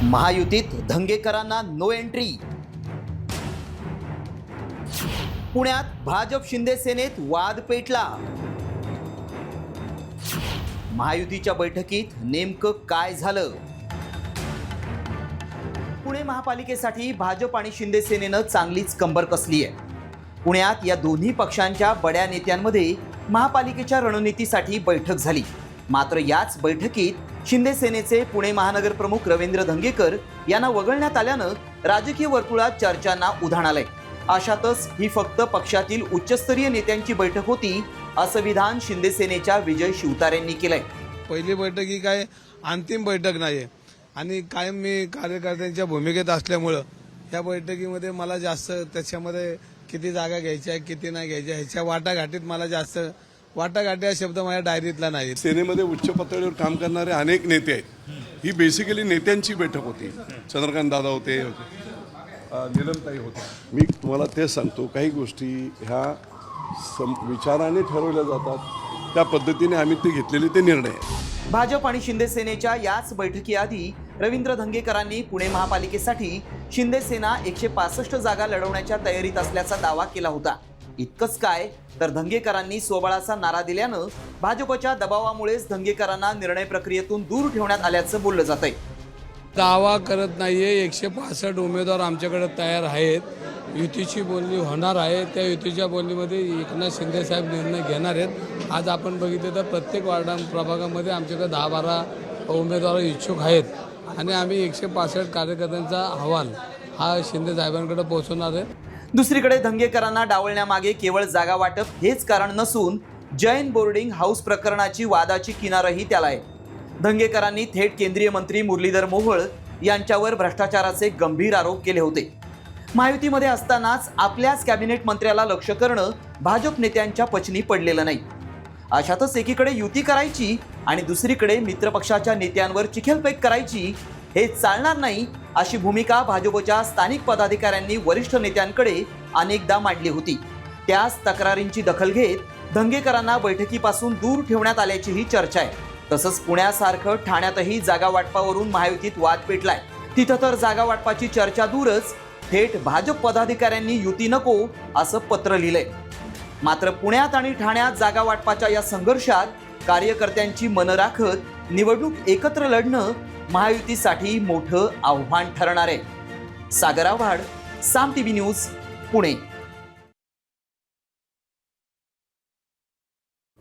महायुतीत धंगेकरांना no entry. पुण्यात भाजप शिंदे सेनेत वाद पेटला। महायुतीच्या बैठकीत नेमकं काय झालं? पुणे महापालिकेसाठी भाजप आणि शिंदे सेनेनं चांगलीच कंबर कसली आहे। पुण्यात या दोन्ही पक्षांच्या बड्या नेत्यांमध्ये महापालिकेच्या रणनीतीसाठी बैठक झाली। मात्र याच बैठकीत शिंदे सेनेचे पुणे महानगर प्रमुख रवींद्र धंगेकर यांना वगळण्यात आल्यानं राजकीय वर्तुळात चर्चांना उधाण आलंय। अशातच ही फक्त पक्षातील उच्चस्तरीय नेत्यांची बैठक होती असं विधान शिंदे सेनेच्या विजय शिवतारेंनी केलंय। पहिली बैठक ही काय अंतिम बैठक नाहीये आणि कायम मी कार्यकर्त्यांच्या भूमिकेत असल्यामुळं या बैठकीमध्ये मला जास्त त्याच्यामध्ये किती जागा घ्यायच्या किती नाही घ्यायच्या ह्याच्या वाटाघाटीत मला जास्त वाटाघाटी हा शब्द माझ्या डायरीतला नाही। सेनेमध्ये उच्च पातळीवर काम करणारे अनेक नेते आहेत। ही बेसिकली नेत्यांची बैठक होती। चंद्रकांत दादा होते, नीलमताई होते। मी तुम्हाला तेच सांगतो, काही गोष्टी ह्या विचाराने ठरवल्या जातात, त्या पद्धतीने आम्ही ते घेतलेले ते निर्णय आहेत। भाजप आणि शिंदे सेनेच्या याच बैठकीआधी रवींद्र धंगेकरांनी पुणे महापालिकेसाठी शिंदे सेना 165 जागा लढवण्याच्या तयारीत असल्याचा दावा केला होता। इतकंच काय तर धंगेकरांनी स्वबळाचा नारा दिल्यानं भाजपच्या दबावामुळेच धंगेकरांना निर्णय प्रक्रियेतून दूर ठेवण्यात आल्याचं बोललं जातंय। दावा करत नाहीये, 165 उमेदवार आमच्याकडे तयार आहेत। युतीची बोलणी होणार आहे, त्या युतीच्या बोलणीमध्ये एकनाथ शिंदे साहेब निर्णय घेणार आहेत। आज आपण बघितलं तर प्रत्येक प्रभागामध्ये आमच्याकडे 10-12 उमेदवार इच्छुक आहेत आणि आम्ही 165 कार्यकर्त्यांचा अहवाल हा शिंदे साहेबांकडे पोहोचवणार आहे। दुसरीकडे धंगेकरांना डावलण्यामागे केवळ जागा वाटप हेच कारण नसून जैन बोर्डिंग हाऊस प्रकरणाची वादाची किनारही त्याला आहे। धंगेकरांनी थेट केंद्रीय मंत्री मुरलीधर मोहोळ यांच्यावर भ्रष्टाचाराचे गंभीर आरोप केले होते। महायुतीमध्ये असतानाच आपल्याच कॅबिनेट मंत्र्याला लक्ष्य करणं भाजप नेत्यांच्या पचनी पडलेलं नाही। अशातच एकीकडे युती करायची आणि दुसरीकडे मित्रपक्षाच्या नेत्यांवर चिखलफेक करायची हे चालणार नाही अशी भूमिका भाजपच्या स्थानिक पदाधिकाऱ्यांनी वरिष्ठ नेत्यांकडे अनेकदा मांडली होती। त्याच तक्रारींची दखल घेत धंगेकरांना बैठकीपासून दूर ठेवण्यात आल्याचीही चर्चा आहे। तसंच पुण्यासारखं ठाण्यातही जागा वाटपावरून महायुतीत वाद पेटलाय। तिथं तर जागा वाटपाची चर्चा दूरच, थेट भाजप पदाधिकाऱ्यांनी युती नको असं पत्र लिहिलंय। मात्र पुण्यात आणि ठाण्यात जागा वाटपाच्या या संघर्षात कार्यकर्त्यांची मनं राखत निवडणूक एकत्र लढणं महायुतीसाठी मोठं आव्हान ठरणार आहे। सागर आव्हाड, साम टीव्ही न्यूज, पुणे।